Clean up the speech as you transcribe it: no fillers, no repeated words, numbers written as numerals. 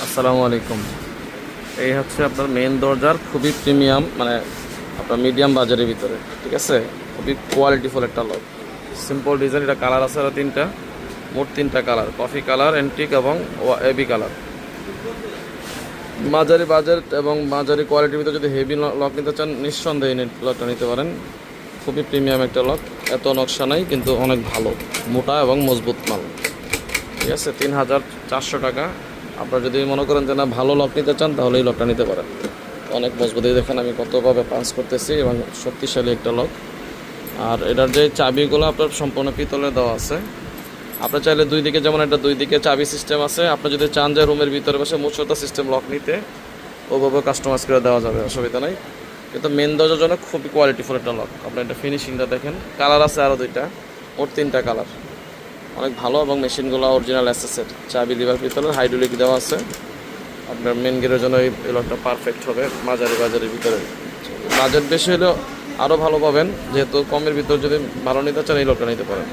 আসসালামু আলাইকুম। এই হচ্ছে আপনার মেন দরজার খুবই প্রিমিয়াম, মানে আপনার মিডিয়াম বাজারের ভিতরে, ঠিক আছে। খুবই কোয়ালিটিফুল একটা লক, সিম্পল ডিজাইন। এটা কালার আছে আরও তিনটা, মোট তিনটা কালার: কফি কালার, অ্যান্টিক এবং এবি কালার। মাঝারি বাজেট এবং মাঝারি কোয়ালিটির ভিতরে যদি হেভি লক নিতে চান, নিঃসন্দেহে লকটা নিতে পারেন। খুবই প্রিমিয়াম একটা লক, এত নকশা নাই কিন্তু অনেক ভালো, মোটা এবং মজবুত মাল, ঠিক আছে। 3400 টাকা। আপনারা যদি মনে করেন যে না ভালো লক নিতে চান, তাহলে এই লকটা নিতে পারেন। অনেক মজবুত, এই দেখেন আমি কতভাবে পাঞ্চ করতেছি, এবং শক্তিশালী একটা লক। আর এটার যে চাবিগুলো আপনার সম্পূর্ণ পিতলে দেওয়া আছে। আপনার চাইলে দুই দিকে, যেমন এটা দুই দিকে চাবি সিস্টেম আছে, আপনি যদি চান যে রুমের ভিতরে বসে মুছতা সিস্টেম লক নিতে, ওভাবে কাস্টমাইজ করে দেওয়া যাবে, অসুবিধা নাই। কিন্তু মেন দরজার জন্য খুবই কোয়ালিটিফুল একটা লক। আপনার এটা ফিনিশিংটা দেখেন, কালার আছে আরও দুইটা, মোট তিনটা কালার, অনেক ভালো। এবং মেশিনগুলো অরিজিনাল অ্যাসেসের, চাবি লিভার পিতলের, হাইড্রোলিক দেওয়া আছে। আপনার মেন গেটের জন্য এই লকটা পারফেক্ট হবে। মাঝারি বাজারের ভিতরে, বাজেট বেশি হলেও আরও ভালো পাবেন, যেহেতু কমের ভিতরে যদি ভালো নিতে চান এই লকটা নিতে পারেন।